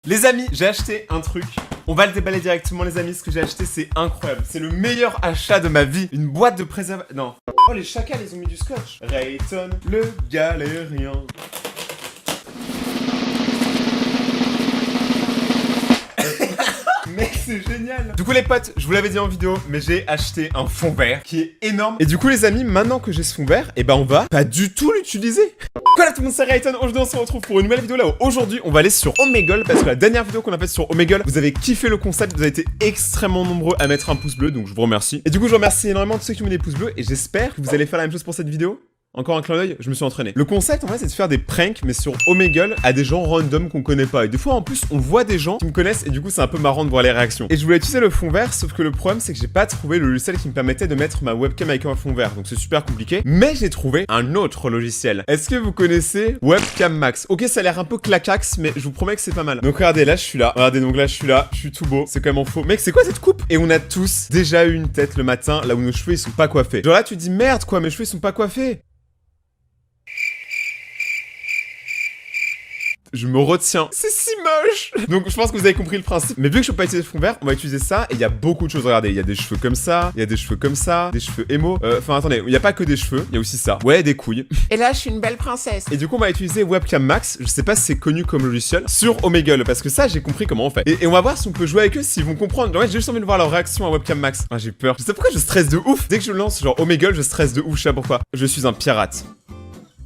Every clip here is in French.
Les amis, j'ai acheté un truc. On va le déballer directement les amis, ce que j'ai acheté c'est incroyable. C'est le meilleur achat de ma vie. Une boîte de préservatifs... Non. Oh les chacals ils ont mis du scotch. Rayton le galérien. Mec c'est génial. Du coup les potes, je vous l'avais dit en vidéo, mais j'ai acheté un fond vert qui est énorme. Et du coup les amis, maintenant que j'ai ce fond vert, et ben on va pas du tout l'utiliser. Quoi là tout le monde, c'est Rayton. Aujourd'hui on se retrouve pour une nouvelle vidéo là où aujourd'hui on va aller sur Omegle. Parce que la dernière vidéo qu'on a faite sur Omegle, vous avez kiffé le concept, vous avez été extrêmement nombreux à mettre un pouce bleu, donc je vous remercie. Et du coup je remercie énormément tous ceux qui ont mis des pouces bleus et j'espère que vous allez faire la même chose pour cette vidéo. Encore un clin d'œil, je me suis entraîné. Le concept en fait c'est de faire des pranks mais sur Omegle à des gens random qu'on connaît pas. Et des fois en plus on voit des gens qui me connaissent et du coup c'est un peu marrant de voir les réactions. Et je voulais utiliser le fond vert sauf que le problème c'est que j'ai pas trouvé le logiciel qui me permettait de mettre ma webcam avec un fond vert. Donc c'est super compliqué. Mais j'ai trouvé un autre logiciel. Est-ce que vous connaissez Webcam Max? Ok ça a l'air un peu clacax mais je vous promets que c'est pas mal. Donc regardez là je suis là. Regardez donc là je suis tout beau. C'est quand même en faux. Mec c'est quoi cette coupe? Et on a tous déjà eu une tête le matin là où nos cheveux ils sont pas coiffés. Genre là tu te dis merde quoi mes cheveux ils sont pas coiffés. Je me retiens. C'est si moche. Donc je pense que vous avez compris le principe. Mais vu que je peux pas utiliser le fond vert, on va utiliser ça. Et il y a beaucoup de choses. Regardez, il y a des cheveux comme ça. Il y a des cheveux comme ça. Des cheveux émo. Enfin attendez, il y a pas que des cheveux. Il y a aussi ça. Ouais, des couilles. Et là, je suis une belle princesse. Et du coup, on va utiliser Webcam Max. Je sais pas si c'est connu comme logiciel sur Omegle. Parce que ça, j'ai compris comment on fait. Et on va voir si on peut jouer avec eux, s'ils vont comprendre. En fait, j'ai juste envie de voir leur réaction à Webcam Max. Ah, j'ai peur. Je sais pourquoi je stresse de ouf. Dès que je lance genre Omegle, je stresse de ouf. Je sais pas pourquoi. Je suis un pirate.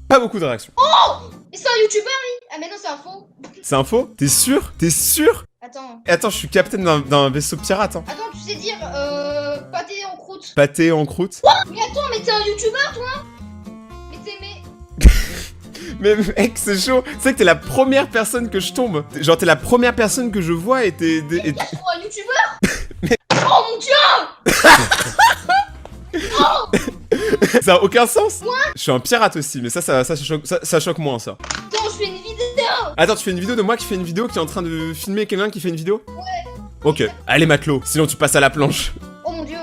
Pas beaucoup de réactions. Oh! Mais c'est un youtubeur lui! Ah mais non c'est un faux! C'est un faux? T'es sûr? T'es sûr? Attends. Et attends, je suis capitaine d'un vaisseau pirate, hein. Attends, tu sais dire pâté en croûte. Pâté en croûte. Mais attends, mais t'es un youtubeur toi? Mais Mais mec, c'est chaud. Tu sais que t'es la première personne que je tombe. Genre, t'es la première personne que je vois et t'es... Mais pour un youtubeur? Oh mon dieu! Oh! Ça a aucun sens. Quoi? Je suis un pirate aussi, mais ça choque moins, ça. Attends, je fais une vidéo! Attends, tu fais une vidéo de moi qui fait une vidéo qui est en train de filmer quelqu'un qui fait une vidéo? Ouais. Ok. Allez, matelot. Sinon, tu passes à la planche. Oh mon dieu!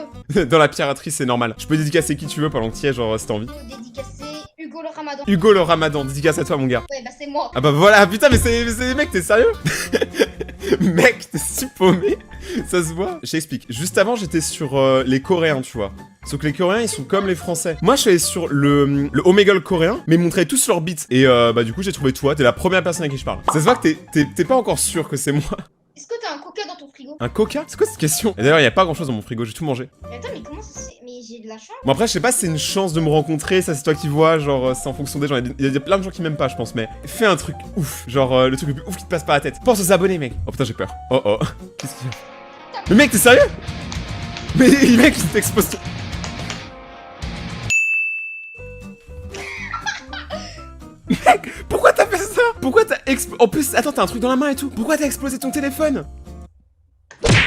Dans la piraterie, c'est normal. Je peux dédicacer qui tu veux pendant que tu y es, genre, si t'as envie. Dédicacé Hugo le Ramadan. Hugo le Ramadan, dédicace à toi, mon gars. Ouais, bah c'est moi. Ah bah voilà, putain, mais c'est mec, t'es sérieux? Mec, t'es si paumé. Ça se voit. Je t'explique. Juste avant, j'étais sur les Coréens, tu vois. Sauf que les Coréens, ils sont comme les Français. Moi, je suis allé sur le Omegle coréen, mais ils montraient tous leurs beats. Et bah du coup, j'ai trouvé toi. T'es la première personne à qui je parle. Ça se voit que t'es pas encore sûr que c'est moi. Est-ce que t'as un coca dans ton frigo? Un coca? C'est quoi cette question? Et d'ailleurs, y a pas grand chose dans mon frigo, j'ai tout mangé. Mais attends, mais comment ça se fait? Mais j'ai de la chance. Bon après, je sais pas si c'est une chance de me rencontrer, ça c'est toi qui vois, genre c'est en fonction des gens. Il y a plein de gens qui m'aiment pas, je pense, mais fais un truc ouf, genre le truc le plus ouf qui te passe par la tête. Pense aux abonnés, mec. Oh putain, j'ai peur. Oh oh. Qu'est-ce qu'il y a? Mais mec, t'es sérieux? Mais mec, il t'expose. Mec, pourquoi t'as fait ça? Pourquoi t'as explosé? En plus, attends, t'as un truc dans la main et tout. Pourquoi t'as explosé ton téléphone?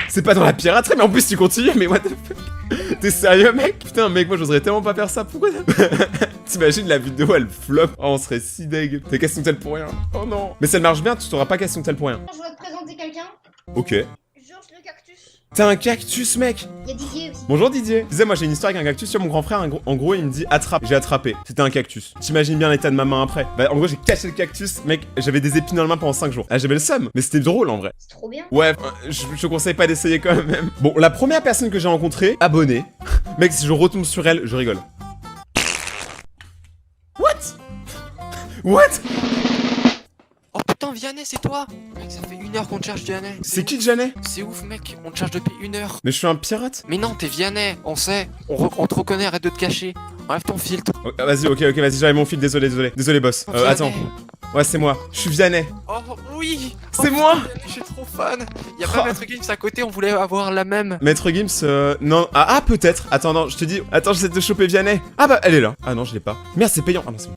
C'est pas dans la piraterie, mais en plus tu continues, mais what the fuck? T'es sérieux, mec? Putain, mec, moi j'oserais tellement pas faire ça. Pourquoi? T'imagines la vidéo, elle flop. Oh, on serait si deg. T'es cassé ton tel pour rien. Oh non. Mais si elle marche bien, tu t'auras pas cassé ton tel pour rien. Je voudrais te présenter quelqu'un. Ok. Georges le cactus. T'as un cactus, mec? Il y a Didier aussi. Bonjour Didier. Tu sais, moi j'ai une histoire avec un cactus. Sur mon grand frère, en gros, il me dit attrape. J'ai attrapé. C'était un cactus. T'imagines bien l'état de ma main après? Bah, en gros, j'ai caché le cactus. Mec, j'avais des épines dans la main pendant 5 jours. Ah, j'avais le seum. Mais c'était drôle en vrai. C'est trop bien. Ouais, je te conseille pas d'essayer quand même. Bon, la première personne que j'ai rencontrée, abonnée. Mec, si je retombe sur elle, je rigole. What? What? Oh putain, Vianney, c'est toi! Mec, ça fait 1 heure qu'on te cherche, Vianney. C'est qui Janet? C'est ouf, mec, on te cherche depuis 1 heure. Mais je suis un pirate? Mais non, t'es Vianney, on sait. On te reconnaît, arrête de te cacher. Enlève ton filtre. Oh, vas-y, ok, vas-y, j'avais mon fil, désolé boss. Vianney. Attends. Ouais, c'est moi. Je suis Vianney. Oh oui! C'est Oh, moi! Vianney, je suis trop fan. Y'a pas Maître Games à côté, on voulait avoir la même. Maître Gims, non. Ah, peut-être. Attends, non, je te dis. Attends, j'essaie de choper Vianney. Ah bah, elle est là. Ah non, je l'ai pas. Merde, c'est payant. Ah non, c'est bon.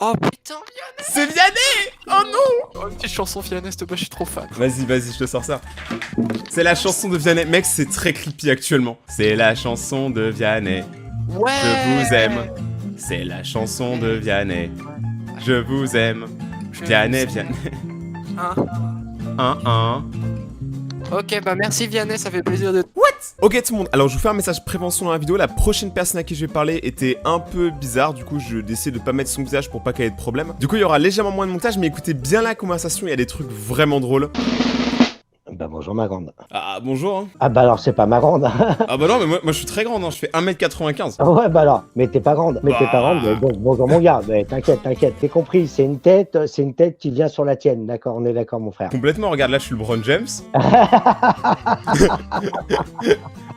Oh putain, Vianney! C'est Vianney! Oh non! Oh, une petite chanson Vianney, s'il te plaît, je suis trop fan. Vas-y, je te sors ça. C'est la chanson de Vianney. Mec, c'est très creepy actuellement. C'est la chanson de Vianney. Ouais! Je vous aime. C'est la chanson de Vianney. Je vous aime. Vianney. Hein? 1-1. Ok, bah merci Vianney, ça fait plaisir de... Ok tout le monde, alors je vous fais un message prévention dans la vidéo. La prochaine personne à qui je vais parler était un peu bizarre, du coup je décide de pas mettre son visage pour pas qu'il y ait de problème. Du coup il y aura légèrement moins de montage, mais écoutez bien la conversation, il y a des trucs vraiment drôles. Bah bonjour ma grande. Ah bonjour hein. Ah bah alors c'est pas ma grande. Ah bah non mais moi je suis très grande hein, je fais 1m95. Ouais bah alors, mais t'es pas grande. Mais t'es pas grande, donc bonjour mon gars. Mais t'inquiète, t'as compris, c'est une tête qui vient sur la tienne, d'accord, on est d'accord mon frère. Complètement, regarde là je suis le LeBron James.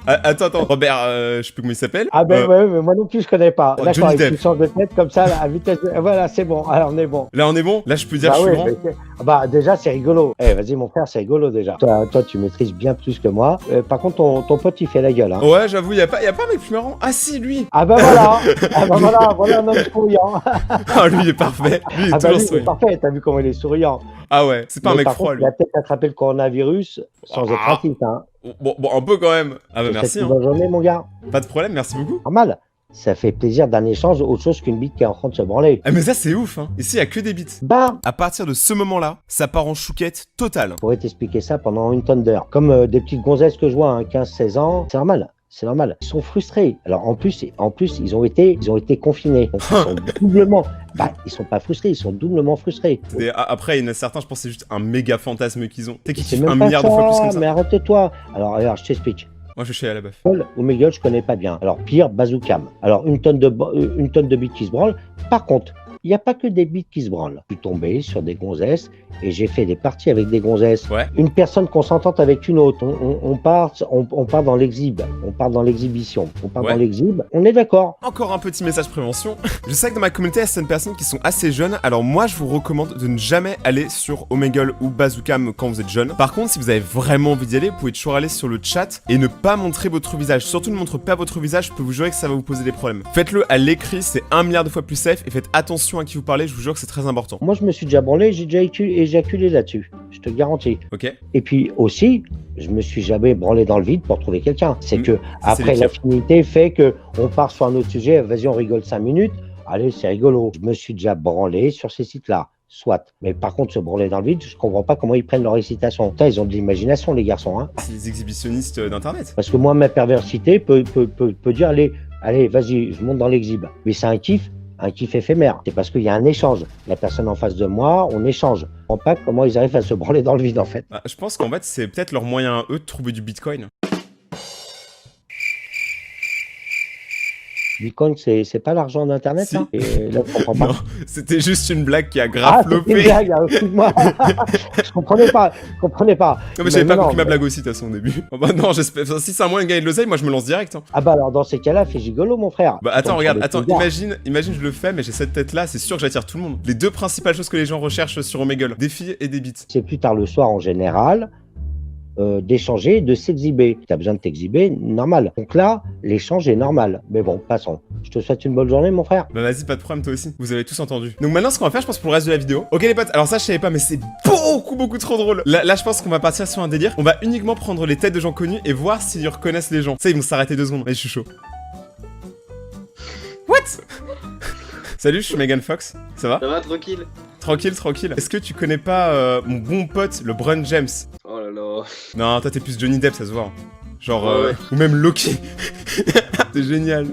Attends, Robert, je sais plus comment il s'appelle. Ah ben ouais, mais moi non plus je connais pas. Oh, D'accord, Johnny il Depp. change de tête comme ça à vitesse. Voilà, c'est bon, alors on est bon. Là on est bon, là je peux dire Bah je suis ouais, grand. bah déjà c'est rigolo. Eh vas-y mon frère, c'est rigolo déjà. Toi tu maîtrises bien plus que moi. Par contre ton pote il fait la gueule hein. Ouais j'avoue, y a pas un mec plus marrant. Ah si lui. Ah bah voilà. Ah bah voilà un homme souriant. Ah lui il est parfait, lui il est Ah bah toujours lui c'est souriant. parfait, t'as vu comment il est souriant. Ah ouais, c'est pas un Mais mec par froid contre, lui. il a peut-être attrapé le coronavirus sans être raciste hein. Bon, un peu quand même. Ah bah Je te merci souhaite hein. une bonne journée mon gars. Pas de problème, merci beaucoup. Normal. Ça fait plaisir d'un échange autre chose qu'une bite qui est en train de se branler. Ah mais ça c'est ouf hein. Ici y a que des bits. Bah, À partir de ce moment-là, ça part en chouquette totale. je pourrais t'expliquer ça pendant une tonne d'heures. Comme des petites gonzesses que je vois, hein, 15-16 ans, c'est normal. C'est normal. Ils sont frustrés. Alors en plus ils ont été confinés. Donc, ils sont doublement. Bah, ils sont pas frustrés, ils sont doublement frustrés. Et après il y en a certains, je pense que c'est juste un méga fantasme qu'ils ont. Tu sais qu'ils C'est kiffent même un pas milliard de fois plus ça, comme ça. mais arrête-toi. Alors, je t'explique. Moi je suis chez à la bœuf. Paul ou Miguel, je connais pas bien. Alors pire, Bazooka. Alors une tonne de bites qui se branlent. Par contre, il n'y a pas que des bites qui se branlent. Je suis tombé sur des gonzesses et j'ai fait des parties avec des gonzesses. Ouais. Une personne consentante avec une autre. On part dans l'exhibe. On part dans l'exhibition. On part Ouais. dans l'exhibe. On est d'accord. Encore un petit message prévention. Je sais que dans ma communauté, il y a certaines personnes qui sont assez jeunes. Alors moi, je vous recommande de ne jamais aller sur Omegle ou Bazookam quand vous êtes jeune. Par contre, si vous avez vraiment envie d'y aller, vous pouvez toujours aller sur le chat et ne pas montrer votre visage. Surtout ne montrez pas votre visage, je peux vous jurer que ça va vous poser des problèmes. Faites-le à l'écrit, c'est 1 milliard de fois plus safe. Et faites attention à qui vous parlez, je vous jure que c'est très important. Moi, je me suis déjà branlé, j'ai déjà éjaculé là-dessus. Je te le garantis. Ok. Et puis aussi, je me suis jamais branlé dans le vide pour trouver quelqu'un. C'est que ça, c'est après les pires. l'affinité fait que on part sur un autre sujet. Vas-y, on rigole 5 minutes. Allez, c'est rigolo. Je me suis déjà branlé sur ces sites-là. Soit. Mais par contre, se branler dans le vide, je comprends pas comment ils prennent leur excitation. Putain, ils ont de l'imagination, les garçons. Hein. C'est les exhibitionnistes d'internet. Parce que moi, ma perversité peut dire, allez, vas-y, je monte dans l'exhibe. Mais c'est un kiff éphémère. C'est parce qu'il y a un échange. La personne en face de moi, on échange. Je comprends pas comment ils arrivent à se branler dans le vide, en fait. Bah, je pense qu'en fait, c'est peut-être leur moyen à eux de trouver du bitcoin. Bitcoin, c'est pas l'argent d'Internet, Si. hein. Et là, je comprends pas. Non, c'était juste une blague qui a Ah, grave c'était une flopé. blague, hein, excuse-moi. Je comprenais pas. Non mais j'avais pas non, compris ma mais- blague aussi de toute façon au début. Oh bah non, j'espère. Si c'est un moyen de gagner de l'oseille, moi je me lance direct. Hein. Ah bah alors dans ces cas-là, fais gigolo mon frère. Bah attends, Donc, regarde, avec attends, plaisir. imagine je le fais, mais j'ai cette tête là, c'est sûr que j'attire tout le monde. Les deux principales choses que les gens recherchent sur Omegle, des filles et des bites. C'est plus tard le soir en général, d'échanger, de s'exhiber. Tu as besoin de t'exhiber, normal. Donc là, l'échange est normal. Mais bon, passons. Je te souhaite une bonne journée mon frère. Bah vas-y, pas de problème toi aussi. Vous avez tous entendu. Donc maintenant ce qu'on va faire, je pense pour le reste de la vidéo. Ok les potes, alors ça je savais pas, mais c'est beaucoup trop drôle. Là je pense qu'on va partir sur un délire. On va uniquement prendre les têtes de gens connus et voir s'ils reconnaissent les gens. Ça ils vont s'arrêter 2 secondes. Allez, je suis chaud. What? Salut, je suis Megan Fox. Ça va? Ça va, tranquille? Tranquille. Est-ce que tu connais pas mon bon pote, le LeBron James? Oh là là. Non, toi t'es plus Johnny Depp, ça se voit. Genre, Ouais. ou même Loki. C'est génial.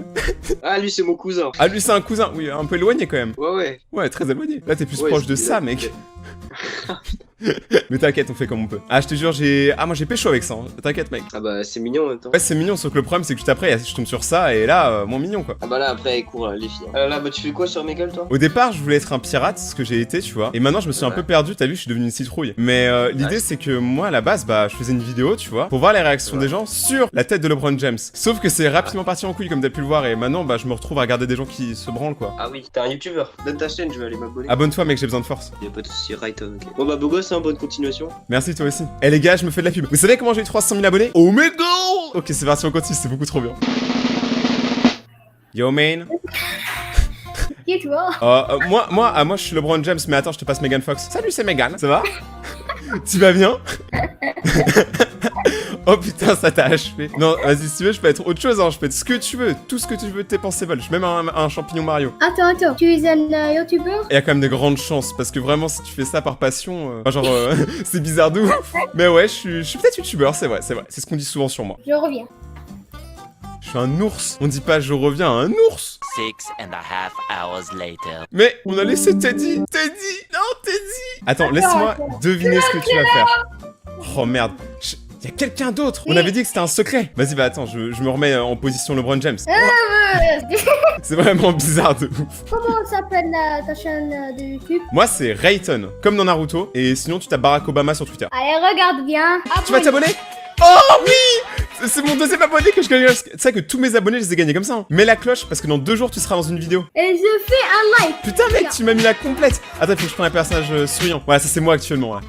Ah, lui, c'est mon cousin. Ah, lui c'est un cousin, oui, un peu éloigné quand même. Ouais. Ouais, très éloigné. Là t'es plus Ouais, proche de c'est- ça, mec. Mais t'inquiète, on fait comme on peut. Ah, je te jure, moi j'ai pécho avec ça. Hein. T'inquiète, mec. Ah bah, c'est mignon en même temps. Ouais, c'est mignon, sauf que le problème c'est que juste après, je tombe sur ça et là, moins mignon quoi. Ah bah là, après, cours les filles. Ah là, bah, tu fais quoi sur Megal, toi? Au départ, je voulais être un pirate, ce que j'ai été, tu vois. Et maintenant, je me suis un Ouais. peu perdu, t'as vu, je suis devenu une citrouille. Mais l'idée, Ouais. c'est que moi, à la base, bah, je faisais une vidéo, tu vois, pour voir les réactions Ouais. des gens sur la tête de LeBron James. Sauf que c'est rapidement parti en couille, comme t'as pu le voir, et maintenant, bah, je me retrouve à regarder des gens qui se branlent, quoi. Ah oui, t'es un youtubeur. Donne ta chaîne, je vais aller m'abonner. Abonne-toi, mec, j'ai besoin de force. Y'a pas de soucis, right, ok. Bon bah, beau gosse, hein, bonne continuation. Merci, toi aussi. Eh les gars, je me fais de la pub. Vous savez comment j'ai eu 300 000 abonnés? Oh my god! Ok, c'est parti, on continue, c'est beaucoup trop bien. Yo, man. Qui est toi? Moi, je suis LeBron James, mais attends, je te passe Megan Fox. Salut, c'est Megan, ça va? Tu vas bien? Oh putain, ça t'a achevé. Non, vas-y, si tu veux, je peux être autre chose, hein. Je peux être ce que tu veux. Tout ce que tu veux de tes pensées volent. Je suis même un champignon Mario. Attends, tu es un youtubeur? Il y a quand même de grandes chances, parce que vraiment, si tu fais ça par passion, c'est bizarre de ouf. Mais ouais, je suis peut-être youtubeur, c'est vrai. C'est ce qu'on dit souvent sur moi. Je reviens. Je suis un ours. On dit pas je reviens, un ours. 6.5 hours later. Mais on a laissé Teddy. Non, Teddy. Attends, laisse-moi deviner ce que tu vas faire. Oh merde. Y a quelqu'un d'autre. On avait dit que c'était un secret. Vas-y, bah attends, je me remets en position LeBron James. C'est vraiment bizarre de ouf. Comment s'appelle ta chaîne de YouTube? Moi, c'est Rayton, comme dans Naruto. Et sinon, tu tapes Barack Obama sur Twitter. Allez, regarde bien. Tu vas t'abonner? Oh oui! C'est mon deuxième abonné que je gagne. Tu sais que tous mes abonnés, je les ai gagnés comme ça. Hein. Mets la cloche parce que dans 2 jours, tu seras dans une vidéo. Et je fais un like. Putain, mec, tu m'as mis la complète. Attends, il faut que je prenne un personnage souriant. Voilà, ça c'est moi actuellement. Là.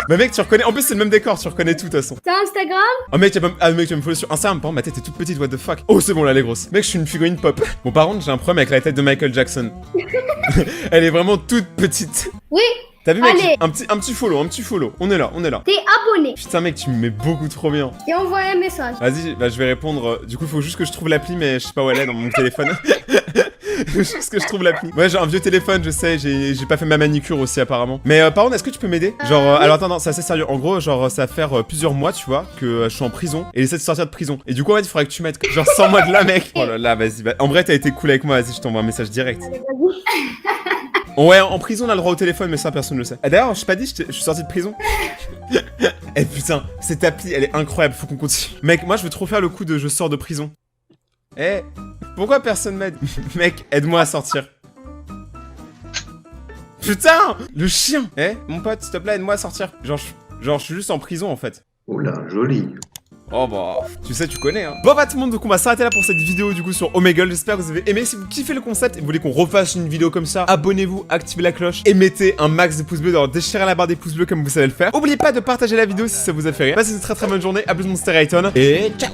Bah mec, tu reconnais. En plus, c'est le même décor, tu reconnais tout de toute façon. T'as Instagram? Oh mec, tu vas me follow sur Instagram. Par contre, ma tête est toute petite, what the fuck. Oh, c'est bon, là, elle est grosse. Mec, je suis une figurine pop. Bon, par contre, j'ai un problème avec la tête de Michael Jackson. Elle est vraiment toute petite. Oui. T'as vu, mec? Allez. Un petit follow. On est là. T'es abonné. Putain, mec, tu me mets beaucoup trop bien. Et envoie un message. Vas-y, bah je vais répondre. Du coup, faut juste que je trouve l'appli, mais je sais pas où elle est dans mon téléphone. Juste que je trouve l'appli. Ouais, j'ai un vieux téléphone, je sais, j'ai pas fait ma manicure aussi apparemment. Mais par contre, est-ce que tu peux m'aider? Genre, alors attends, non, c'est assez sérieux. En gros, genre, ça va faire plusieurs mois, tu vois, que je suis en prison et j'essaie de sortir de prison. Et du coup, en fait, il faudrait que tu m'aides. Genre, 100 mois de là, mec. Oh là là, vas-y. En vrai, t'as été cool avec moi, vas-y, je t'envoie un message direct. Allez, vas-y. Ouais, en prison, on a le droit au téléphone, mais ça, personne ne le sait. Ah, d'ailleurs, je t'ai pas dit, je suis sorti de prison. Eh putain, cette appli, elle est incroyable, faut qu'on continue. Mec, moi, je veux trop faire le coup de je sors de prison. Eh, pourquoi personne m'aide? Mec, aide-moi à sortir. Putain, le chien. Eh, mon pote, s'il te plaît, aide-moi à sortir. Genre, je suis juste en prison, en fait. Oula, joli. Oh bah, tu sais, tu connais hein. Bon bah tout le monde, donc on va s'arrêter là pour cette vidéo du coup sur Omegle. J'espère que vous avez aimé. Si vous kiffez le concept et vous voulez qu'on refasse une vidéo comme ça, abonnez-vous, activez la cloche et mettez un max de pouces bleus, d'ailleurs déchirez la barre des pouces bleus comme vous savez le faire. Oubliez pas de partager la vidéo si ça vous a fait rire. Passez une très bonne journée, à plus mon Rayton et ciao.